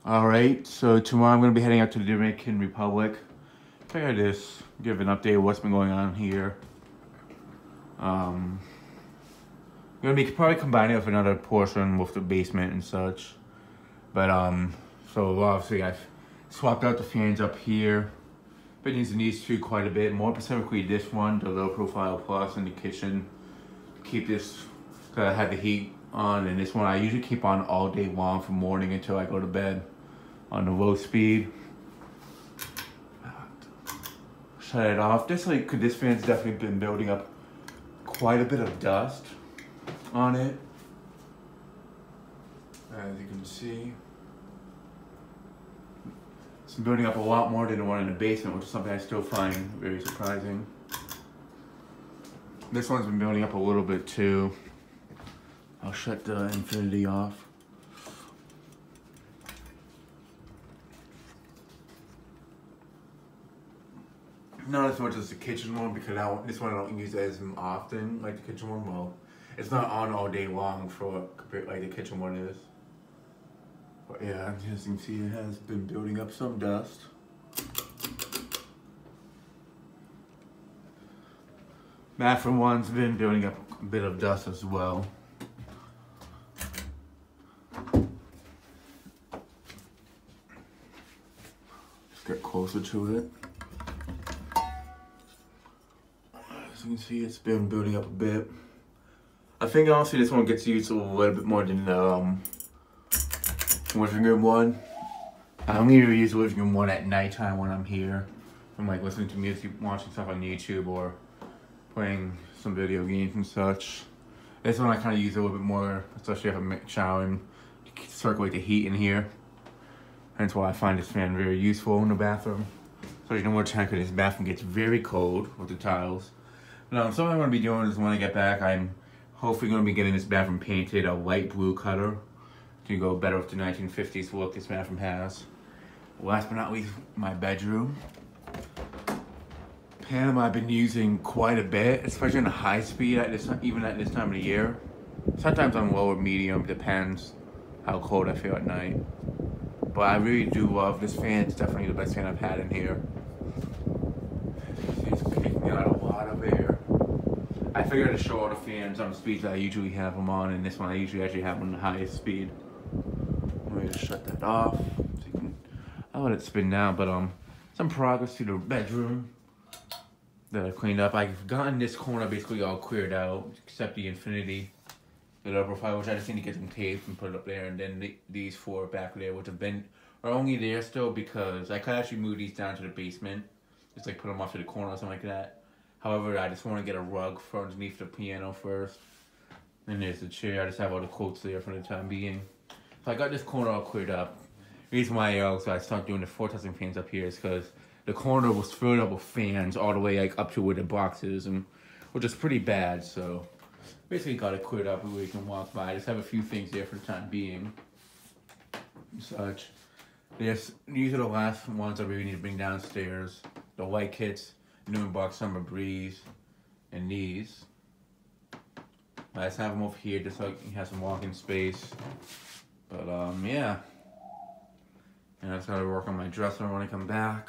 Alright, so tomorrow I'm going to be heading out to the Dominican Republic. Figured this, give an update of what's been going on here. I'm going to be probably combining it with another portion with the basement and such. But, so obviously I've swapped out the fans up here. Been using these two quite a bit, more specifically this one, the Low Profile Plus in the kitchen. Keep this, cause I had the heat on, and this one I usually keep on all day long from morning until I go to bed on the low speed. Shut it off. This fan's definitely been building up quite a bit of dust on it, as you can see. It's been building up a lot more than the one in the basement, which is something I still find very surprising. This one's been building up a little bit too. I'll shut the Infinity off. Not as much as the kitchen one, because this one I don't use as often like the kitchen one. Well, it's not on all day long for compared like the kitchen one is. But yeah, as you can see, it has been building up some dust. Bathroom one's been building up a bit of dust as well. Let's get closer to it. As you can see, it's been building up a bit. I think honestly this one gets used a little bit more than the living room one. I only use the living room one at nighttime when I'm here. I'm like listening to music, watching stuff on YouTube, or playing some video games and such. This one I kind of use a little bit more, especially if I'm showering, to circulate the heat in here. Hence why I find this fan very useful in the bathroom. So you know more time, because this bathroom gets very cold with the tiles. Now, something I'm going to be doing is when I get back, I'm hopefully going to be getting this bathroom painted a light blue color to go better with the 1950s look this bathroom has. Last but not least, my bedroom. Panel I've been using quite a bit, especially in the high speed even at this time of the year. Sometimes on lower medium, depends how cold I feel at night. But I really do love this fan. It's definitely the best fan I've had in here. It's kicking out a lot of air. I figured to show all the fans on the speeds that I usually have them on, and this one I usually actually have on the highest speed. Let me just shut that off. So I'll let it spin down, but some progress to the bedroom that I cleaned up. I've gotten this corner basically all cleared out, except the Infinity, the Low Profile, which I just need to get some tape and put it up there, and then these four back there, which are only there still because I could actually move these down to the basement, just like put them off to the corner or something like that. However, I just want to get a rug for underneath the piano first. And there's the chair. I just have all the quotes there for the time being. So I got this corner all cleared up. The reason why I started doing the 4 testing fans up here is because the corner was filled up with fans all the way like up to where the box is, and which is pretty bad. So basically got it cleared up where you can walk by. I just have a few things there for the time being. And such. These are the last ones I really need to bring downstairs. The white kits, Numenbach Summer Breeze, and these. I just have them over here just so you have some walking space. But yeah. And I just gotta work on my dresser when I come back.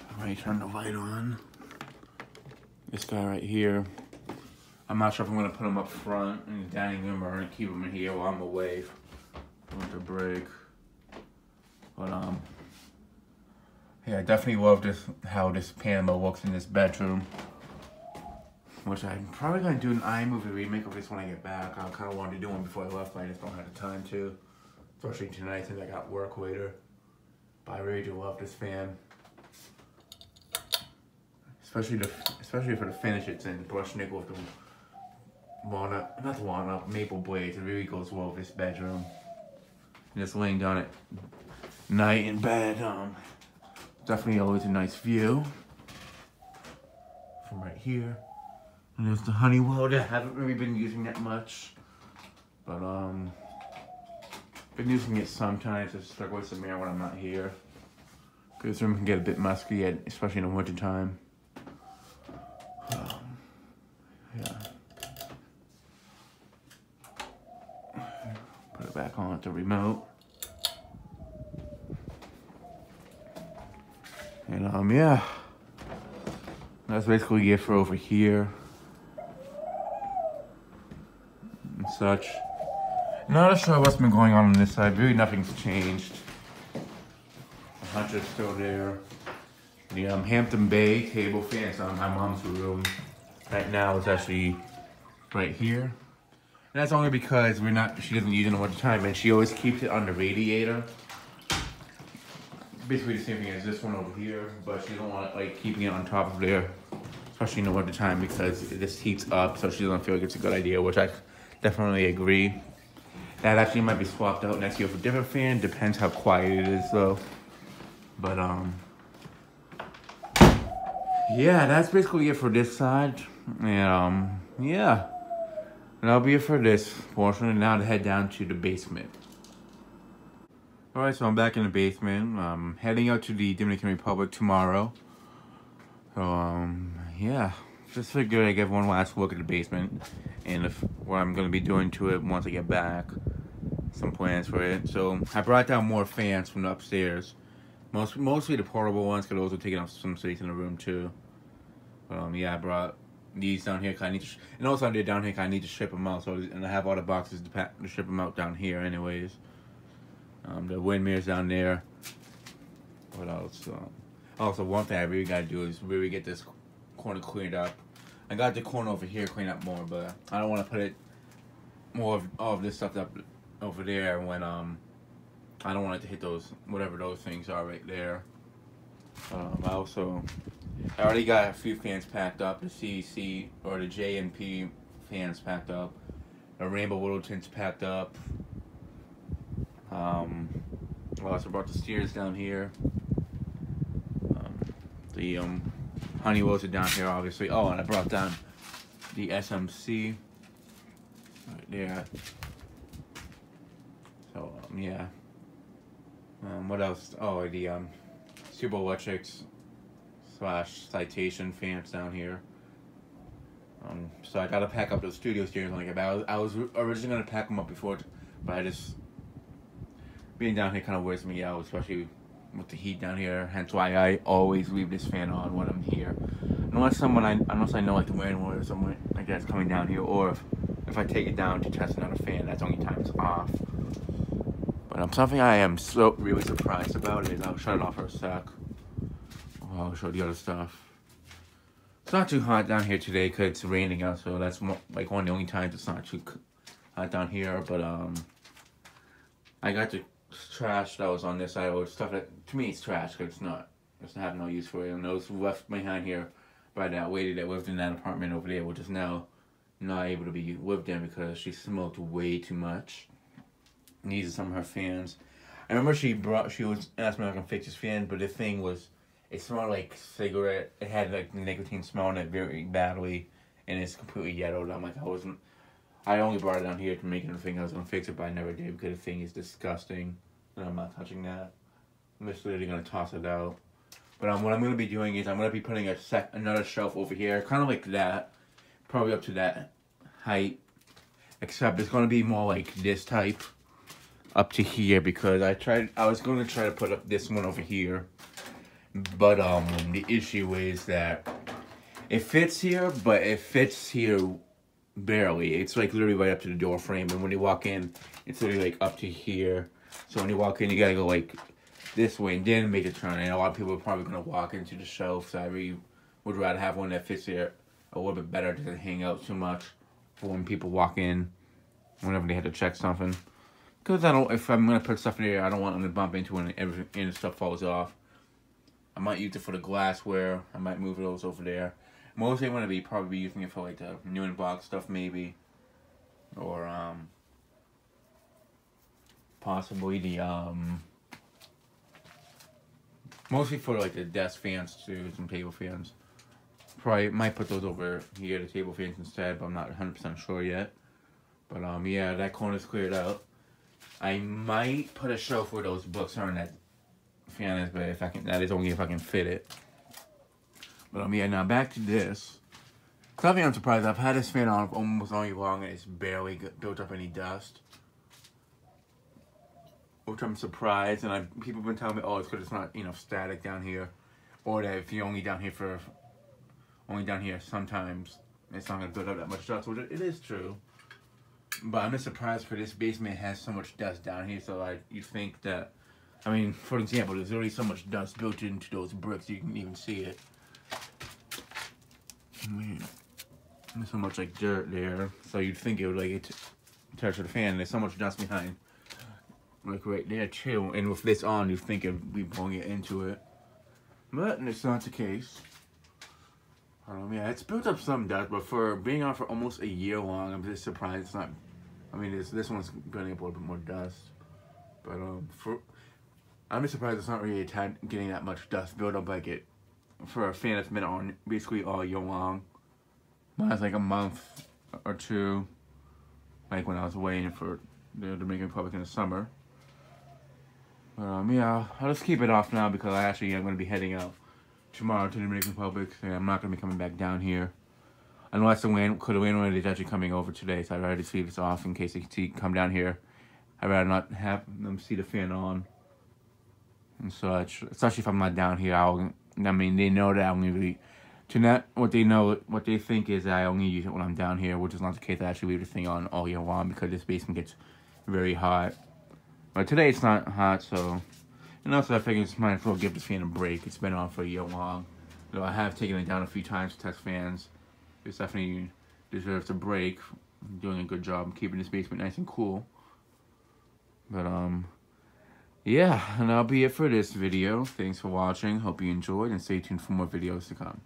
I'm ready to turn the light on. This guy right here. I'm not sure if I'm gonna put him up front in the dining room or gonna keep him in here while I'm away for winter break. But yeah, I definitely love how this Panama looks in this bedroom. Which I'm probably gonna do an iMovie remake of this when I get back. I kind of wanted to do one before I left, but I just don't have the time to. Especially tonight since I got work later. But I really do love this fan. Especially for the finish it's in. Brushed nickel with the walnut, not the walnut, maple blades. It really goes well with this bedroom. And just laying down at night in bed, definitely always a nice view from right here. And there's the Honeywell that I haven't really been using that much, but been using it sometimes to start with some air when I'm not here. Because this room can get a bit musky, especially in the winter time. Yeah. Put it back on at the remote. And yeah, that's basically it for over here and such. Not sure what's been going on this side. Really, nothing's changed. The hunter's still there. The Hampton Bay table fan is on my mom's room. Right now, it's actually right here. And that's only because she doesn't use it all the time, and she always keeps it on the radiator. Basically the same thing as this one over here, but she doesn't want it like keeping it on top of there, especially in the winter time, because this heats up, so she doesn't feel like it's a good idea, which I definitely agree. That actually might be swapped out next year for a different fan. Depends how quiet it is though. But yeah, that's basically it for this side. And yeah, that'll be it for this portion. And now to head down to the basement. Alright, so I'm back in the basement. Heading out to the Dominican Republic tomorrow. So yeah, just figured I'd give one last look at the basement and what I'm gonna be doing to it once I get back. Some plans for it. So I brought down more fans from the upstairs. Mostly the portable ones, could also take up some space in the room too. But yeah, I brought these down here. Cause I need to, and also I did down here. Cause I need to ship them out. So and I have all the boxes to ship them out down here, anyways. The windmills down there. What else? Also, one thing I really gotta do is really get this corner cleaned up. I got the corner over here cleaned up more, but I don't want to put it more of all of this stuff up over there when I don't want it to hit those whatever those things are right there. I already got a few fans packed up. The CEC or the JNP fans packed up. The Rainbow Littleton's packed up. I also brought the steers down here. The Honeywells are down here, obviously. Oh, and I brought down the SMC right there. So yeah. What else? Oh, the Super Electrics / Citation fans down here. So I gotta pack up those studio steers like that. I was originally gonna pack them up before, but I just being down here kind of wears me out, especially with the heat down here. Hence why I always leave this fan on when I'm here, unless I know like the landlord or someone like that's coming down here, or if I take it down to test another fan, that's only time it's off. But something I am really surprised about is I'll shut it off for a sec. I'll show the other stuff. It's not too hot down here today because it's raining out, so that's like one of the only times it's not too hot down here. But I got the trash that was on this side, or stuff that to me it's trash because it's not. It's not having no use for it. And those left behind here by that lady that lived in that apartment over there, which is now not able to be lived in because she smoked way too much. And these are some of her fans. I remember she was asking me if I can fix this fan, but the thing was, it smelled like cigarette. It had like nicotine smell in it very badly, and it's completely yellowed. I'm like, I only brought it down here to make it a thing I was gonna fix it, but I never did because the thing is disgusting, and I'm not touching that. I'm just literally gonna toss it out. But what I'm gonna be doing is I'm gonna be putting another shelf over here, kind of like that, probably up to that height, except it's gonna be more like this type, up to here, because I was gonna try to put up this one over here, but the issue is that it fits here, but it fits here barely. It's like literally right up to the door frame, and when you walk in, it's literally like up to here. So when you walk in, you gotta go like this way and then make a turn. And a lot of people are probably gonna walk into the shelf, so I really would rather have one that fits here a little bit better, doesn't hang out too much for when people walk in, whenever they have to check something. Because if I'm gonna put stuff in here, I don't want them to bump into it and everything and stuff falls off. I might use it for the glassware. I might move those over there. Mostly I'm gonna probably be using it for like the new in box stuff maybe, or possibly the mostly for like the desk fans too, some table fans. Probably might put those over here, the table fans instead, but I'm not 100% sure yet. But yeah, that corner's cleared out. I might put a shelf where those books are in that fan is, but if I can, that is only if I can fit it. But yeah, now back to this. Something I'm surprised, I've had this fan on almost all year long and it's barely built up any dust. Which I'm surprised, and people have been telling me, oh, it's because it's not, static down here. or that if you're only down here sometimes, it's not gonna build up that much dust, which it is true. But I'm just surprised for this basement has so much dust down here. So you think that, I mean, for example, there's already so much dust built into those bricks you can even see it. Man, there's so much like dirt there, so you'd think it would like touch the fan. There's so much dust behind, like right there too. And with this on, you'd think it would be blowing it into it, but it's not the case. Yeah, it's built up some dust, but for being on for almost a year long, I'm just surprised it's not. I mean, this one's building up a little bit more dust, but I'm just surprised it's not really getting that much dust built up like it for a fan that's been on basically all year long. Mine's like a month or two, like when I was waiting for the Dominican Republic in the summer. But yeah, I'll just keep it off now because I actually am going to be heading out tomorrow to the Dominican Republic, and I'm not going to be coming back down here. Unless the landlord is actually coming over today, so I'd rather just leave this off in case they come down here. I'd rather not have them see the fan on and such, especially if I'm not down here. I mean, they know that I'm going to be, what they think is that I only use it when I'm down here, which is not the case. I actually leave the thing on all year long because this basement gets very hot. But today it's not hot, so, and also I figured it's might as well give this fan a break. It's been on for a year long. Though I have taken it down a few times to test fans. It definitely deserves a break. I'm doing a good job keeping this basement nice and cool. But yeah, and that'll be it for this video. Thanks for watching. Hope you enjoyed, and stay tuned for more videos to come.